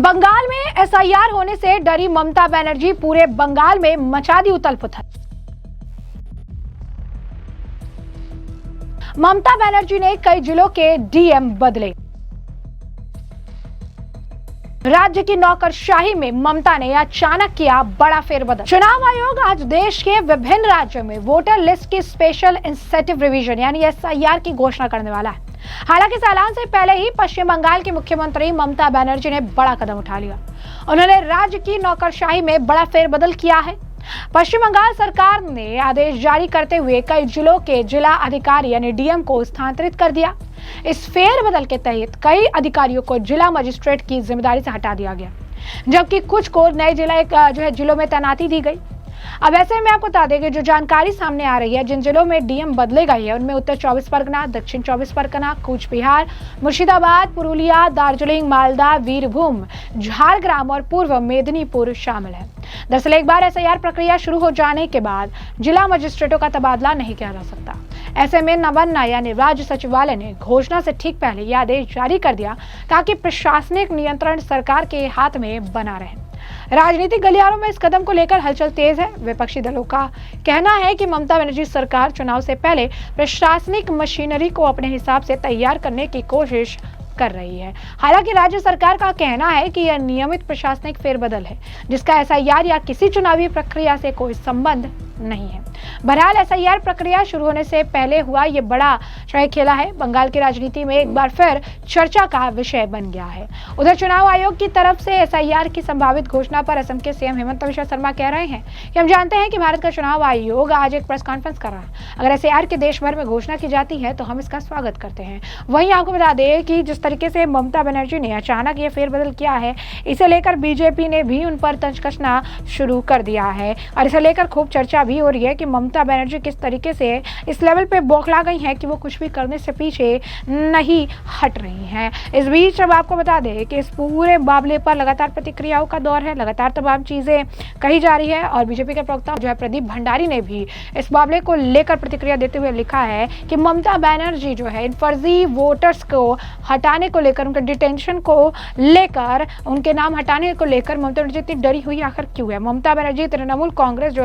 बंगाल में एसआईआर होने से डरी ममता बनर्जी पूरे बंगाल में मचा दी उथल-पुथल। ममता बनर्जी ने कई जिलों के डीएम बदले। राज्य की नौकरशाही में ममता ने अचानक किया बड़ा फेरबदल। चुनाव आयोग आज देश के विभिन्न राज्यों में वोटर लिस्ट की स्पेशल इंसेंटिव रिवीजन यानी एसआईआर की घोषणा करने वाला है। हालांकि इस ऐलान से पहले ही पश्चिम बंगाल की मुख्यमंत्री ममता बनर्जी ने बड़ा कदम उठा लिया। उन्होंने राज्य की नौकरशाही में बड़ा फेरबदल किया है। पश्चिम बंगाल सरकार ने आदेश जारी करते हुए कई जिलों के जिला अधिकारी यानी डीएम को स्थानांतरित कर दिया। इस फेरबदल के तहत कई अधिकारियों को जिला मजिस्ट्रेट की जिम्मेदारी से हटा दिया गया, जबकि कुछ को नए जिलों में तैनाती दी गई। अब ऐसे में आपको बता दें कि जो जानकारी सामने आ रही है, जिन जिलों में डीएम बदले गए हैं उनमें उत्तर 24 परगना, दक्षिण 24 परगना, कूच बिहार, मुर्शिदाबाद, पुरुलिया, दार्जिलिंग, मालदा, वीरभूम, झारग्राम और पूर्व मेदिनीपुर शामिल है। दरअसल एक बार एसआईआर प्रक्रिया शुरू हो जाने के बाद जिला मजिस्ट्रेटों का तबादला नहीं किया जा सकता। ऐसे में नवान्ना यानी राज्य सचिवालय ने घोषणा से ठीक पहले यह आदेश जारी कर दिया ताकि प्रशासनिक नियंत्रण सरकार के हाथ में बना रहे। राजनीतिक गलियारों में इस कदम को लेकर हलचल तेज है। विपक्षी दलों का कहना है कि ममता बनर्जी सरकार चुनाव से पहले प्रशासनिक मशीनरी को अपने हिसाब से तैयार करने की कोशिश कर रही है। हालांकि राज्य सरकार का कहना है कि यह नियमित प्रशासनिक फेरबदल है, जिसका एसआईआर या किसी चुनावी प्रक्रिया से कोई संबंध नहीं है। बहरहाल एसआईआर प्रक्रिया शुरू होने से पहले हुआ ये बड़ा खेला है बंगाल की राजनीति में एक बार फिर चर्चा का विषय बन गया है। उधर चुनाव आयोग की तरफ से एसआईआर की संभावित घोषणा पर असम के सीएम हेमंत बिश्वा शर्मा कह रहे हैं कि हम जानते हैं कि भारत का चुनाव आयोग आज एक प्रेस कॉन्फ्रेंस कर रहा है। अगर एसआईआर की देश भर में घोषणा की जाती है तो हम इसका स्वागत करते हैं। वहीं आपको बता दें कि जिस तरीके से ममता बनर्जी ने अचानक ये फेरबदल किया है, इसे लेकर बीजेपी ने भी उन पर तंज कसना शुरू कर दिया है और इसे लेकर खूब चर्चा भी हो रही है कि ममता बनर्जी किस तरीके से इस लेवल पे बौखला गई हैं कि वो कुछ भी करने से पीछे नहीं हट रही हैं। इस बीच अब आपको बता दें कि इस पूरे मामले पर लगातार प्रतिक्रियाओं का दौर है, लगातार तमाम चीजें कही जा रही है और बीजेपी के प्रवक्ता प्रदीप भंडारी ने भी इस मामले को लेकर प्रतिक्रिया देते हुए लिखा है कि ममता बनर्जी इन फर्जी वोटर्स को हटाने को लेकर, उनके डिटेंशन को लेकर, उनके नाम हटाने को लेकर ममता बनर्जी इतनी डरी हुई आखिर क्यों है। ममता बनर्जी तृणमूल कांग्रेस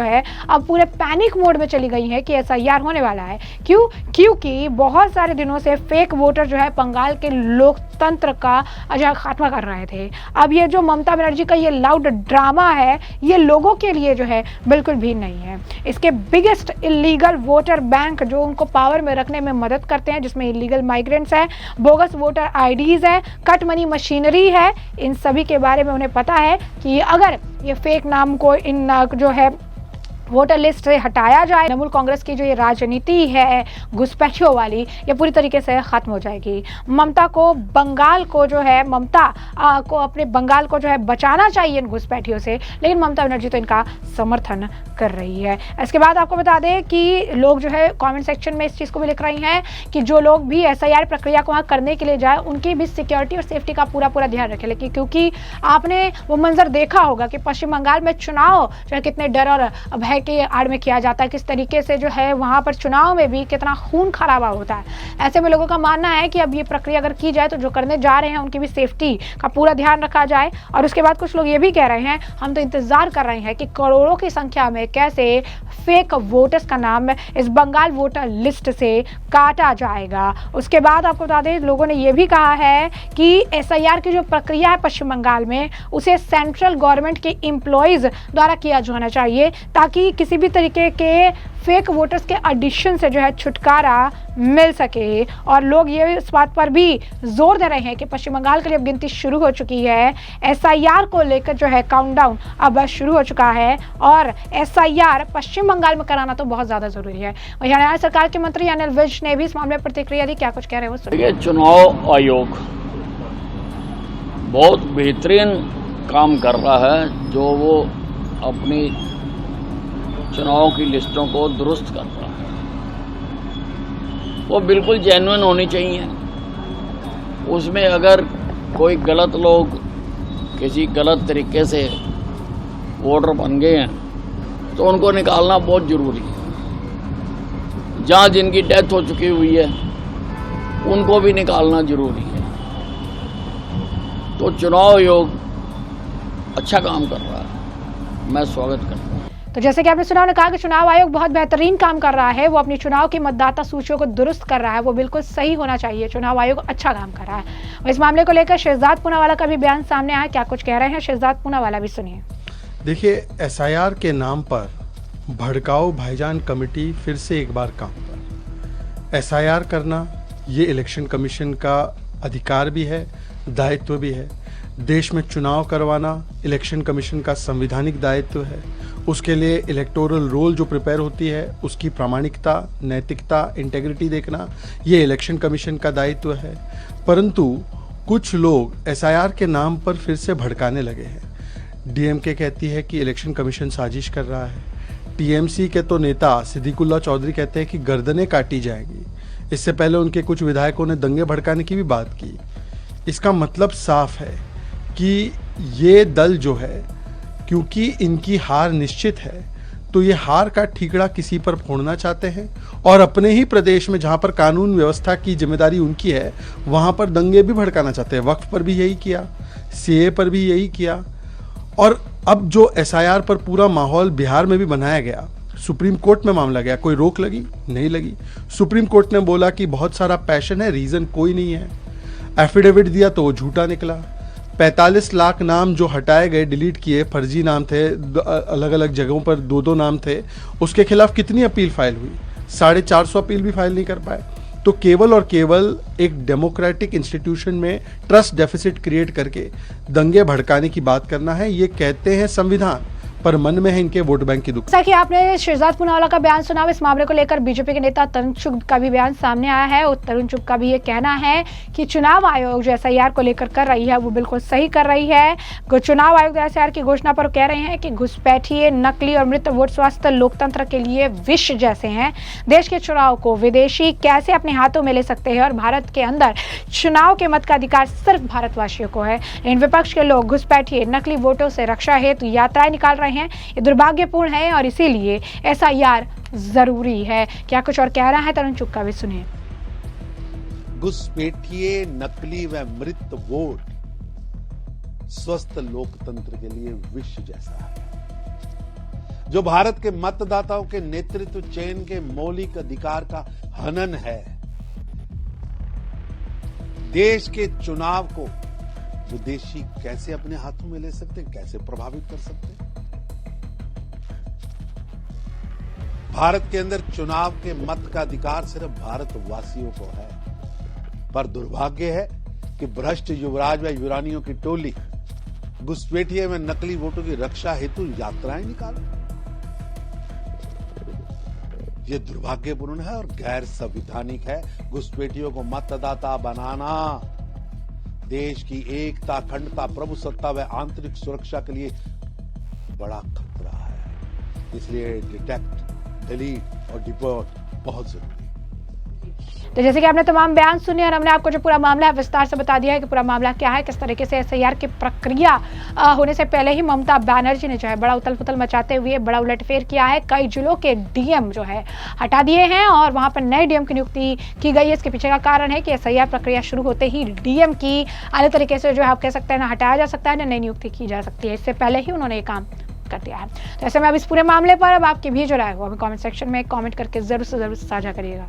अब पूरे पैनिक मोड में चली गई है कि एसआईआर होने वाला है। क्योंकि बहुत सारे दिनों से फेक वोटर बंगाल के लोकतंत्र का खात्मा कर रहे थे। अब ये जो ममता बनर्जी का ये लाउड ड्रामा है, ये लोगों के लिए बिल्कुल भी नहीं है। इसके बिगेस्ट इलीगल वोटर बैंक जो उनको पावर में रखने में मदद करते हैं, जिसमें इलीगल माइग्रेंट्स है, बोगस वोटर आईडीज है, कट मनी मशीनरी है, इन सभी के बारे में उन्हें पता है कि अगर ये फेक नाम को इन वोटर लिस्ट से हटाया जाए, तृणमूल कांग्रेस की जो ये राजनीति है घुसपैठियों वाली, ये पूरी तरीके से खत्म हो जाएगी। ममता को बंगाल को को अपने बंगाल को बचाना चाहिए इन घुसपैठियों से, लेकिन ममता बनर्जी तो इनका समर्थन कर रही है। इसके बाद आपको बता दें कि लोग कमेंट सेक्शन में इस चीज़ को भी लिख रही हैं कि जो लोग भी एसआईआर प्रक्रिया को वहाँ करने के लिए जाए, उनकी भी सिक्योरिटी और सेफ्टी का पूरा ध्यान रखें। लेकिन क्योंकि आपने वो मंजर देखा होगा कि पश्चिम बंगाल में चुनाव कितने डर और भय के आड़ में किया जाता है, किस तरीके से वहां पर चुनाव में भी कितना खून खराबा होता है। ऐसे में लोगों का मानना है कि अब ये प्रक्रिया अगर की जाए तो जो करने जा रहे हैं उनकी भी सेफ्टी का पूरा ध्यान रखा जाए। और उसके बाद कुछ लोग ये भी कह रहे हैं, हम तो इंतजार कर रहे हैं कि करोड़ों की संख्या में कैसे फेक वोटर्स का नाम इस बंगाल वोटर लिस्ट से काटा जाएगा। उसके बाद आपको बता दें, लोगों ने यह भी कहा है कि एसआईआर की जो प्रक्रिया है पश्चिम बंगाल में, उसे सेंट्रल गवर्नमेंट के एम्प्लॉइज द्वारा किया जाना चाहिए, ताकि किसी भी तरीके के फेक वोटर्स के एडिशन से छुटकारा मिल सके। और लोग ये इस बात पर भी जोर दे रहे हैं कि पश्चिम बंगाल के लिए अब गिनती शुरू हो चुकी है। एसआईआर को लेकर काउंटडाउन अब शुरू हो चुका है और एसआईआर पश्चिम बंगाल में कराना तो बहुत ज्यादा जरूरी है। वहीं हरियाणा सरकार के मंत्री अनिल विज ने भी इस मामले में प्रतिक्रिया दी। क्या कुछ कह रहे हैं वो सुनिए। चुनाव आयोग बहुत बेहतरीन काम कर रहा है, जो वो अपनी चुनाव की लिस्टों को दुरुस्त कर रहा है। वो बिल्कुल जेन्युइन होनी चाहिए। उसमें अगर कोई गलत लोग किसी गलत तरीके से वोटर बन गए हैं तो उनको निकालना बहुत ज़रूरी है। जहाँ जिनकी डेथ हो चुकी हुई है उनको भी निकालना ज़रूरी है। तो चुनाव आयोग अच्छा काम कर रहा है, मैं स्वागत करता हूँ। तो जैसे कि आपने सुना, उन्होंने कहा कि चुनाव आयोग बहुत बेहतरीन काम कर रहा है, वो अपनी चुनाव की मतदाता सूचियों को दुरुस्त कर रहा है, वो बिल्कुल सही होना चाहिए, चुनाव आयोग अच्छा काम कर रहा है। और इस मामले को लेकर शहजाद पूनावाला का भी बयान सामने आया, क्या कुछ कह रहे हैं शहजाद पूनावाला भी सुनिए। देखिए, एसआईआर के नाम पर भड़काओ भाईजान कमेटी फिर से एक बार काम पर। एसआईआर करना ये इलेक्शन कमीशन का अधिकार भी है, दायित्व भी है। देश में चुनाव करवाना इलेक्शन कमीशन का संवैधानिक दायित्व है। उसके लिए इलेक्टोरल रोल जो प्रिपेयर होती है उसकी प्रामाणिकता, नैतिकता, इंटेग्रिटी देखना ये इलेक्शन कमीशन का दायित्व है। परंतु कुछ लोग एसआईआर के नाम पर फिर से भड़काने लगे हैं। डीएमके कहती है कि इलेक्शन कमीशन साजिश कर रहा है। टीएमसी के तो नेता सिद्दीकुल्ला चौधरी कहते हैं कि गर्दनें काटी जाएंगी। इससे पहले उनके कुछ विधायकों ने दंगे भड़काने की भी बात की। इसका मतलब साफ है कि ये दल जो है, क्योंकि इनकी हार निश्चित है, तो ये हार का ठीकरा किसी पर फोड़ना चाहते हैं और अपने ही प्रदेश में जहां पर कानून व्यवस्था की जिम्मेदारी उनकी है वहां पर दंगे भी भड़काना चाहते हैं। वक्फ पर भी यही किया, सीए पर भी यही किया। और अब जो एसआईआर पर पूरा माहौल बिहार में भी बनाया गया, सुप्रीम कोर्ट में मामला गया, कोई रोक लगी? नहीं लगी। सुप्रीम कोर्ट ने बोला कि बहुत सारा पैशन है, रीजन कोई नहीं है। एफिडेविट दिया तो वो झूठा निकला। 45 लाख नाम जो हटाए गए, डिलीट किए, फर्जी नाम थे, अलग अलग जगहों पर दो दो नाम थे, उसके खिलाफ कितनी अपील फाइल हुई? 450 अपील भी फाइल नहीं कर पाए। तो केवल और केवल एक डेमोक्रेटिक इंस्टीट्यूशन में ट्रस्ट डेफिसिट क्रिएट करके दंगे भड़काने की बात करना है। ये कहते हैं संविधान, पर मन में है इनके वोट बैंक की दुख। जैसा कि आपने शहजाद पूनावाला का बयान सुना, इस मामले को लेकर बीजेपी के नेता तरुण चुग का भी बयान सामने आया है। और तरुण चुग का भी ये कहना है कि चुनाव आयोग जो एसआईआर को लेकर कर रही है वो बिल्कुल सही कर रही है। चुनाव आयोग एसआईआर की घोषणा पर कह रहे हैं कि घुसपैठिए, नकली और मृत वोट स्वास्थ्य लोकतंत्र के लिए विष जैसे हैं। देश के चुनाव को विदेशी कैसे अपने हाथों में ले सकते हैं और भारत के अंदर चुनाव के मत का अधिकार सिर्फ भारतवासियों को है। इन विपक्ष के लोग घुसपैठिए, नकली वोटों से रक्षा हेतु यात्राएं निकाल रहे हैं। ये दुर्भाग्यपूर्ण है और इसीलिए एसआईआर जरूरी है। क्या कुछ और कह रहा है तरुण चुग का भी सुनिए। घुसपैठिए, नकली व मृत वोट स्वस्थ लोकतंत्र के लिए विष जैसा है, जो भारत के मतदाताओं के नेतृत्व चयन के मौलिक अधिकार का हनन है। देश के चुनाव को विदेशी कैसे अपने हाथों में ले सकते हैं, कैसे प्रभावित कर सकते हैं? भारत के अंदर चुनाव के मत का अधिकार सिर्फ भारतवासियों को है, पर दुर्भाग्य है कि भ्रष्ट युवराज व युवरानियों की टोली घुसपैठिए में नकली वोटों की रक्षा हेतु यात्राएं निकाले। ये दुर्भाग्यपूर्ण है और गैर संवैधानिक है। घुसपैठियों को मतदाता बनाना देश की एकता, अखंडता, प्रभुसत्ता व आंतरिक सुरक्षा के लिए बड़ा खतरा है। इसलिए डिटेक्ट, डिलीट और डिपोर्ट बहुत जरूरी है। तो जैसे कि आपने तमाम बयान सुने और हमने आपको जो पूरा मामला है विस्तार से बता दिया है कि पूरा मामला क्या है, किस तरीके से एसआईआर की प्रक्रिया होने से पहले ही ममता बनर्जी ने जो है बड़ा उथल पुथल मचाते हुए बड़ा उलटफेर किया है। कई जिलों के डीएम जो है हटा दिए हैं और वहां पर नए डीएम की नियुक्ति की गई है। इसके पीछे का कारण है कि एसआईआर प्रक्रिया शुरू होते ही डीएम की अलग तरीके से जो है आप कह सकते हैं ना हटाया जा सकता है ना नई नियुक्ति की जा सकती है। इससे पहले ही उन्होंने ये काम कर दिया है। तो ऐसे में अब इस पूरे मामले पर अब आपकी भी जो राय हो हमें कमेंट सेक्शन में कमेंट करके जरूर से जरूर साझा करिएगा।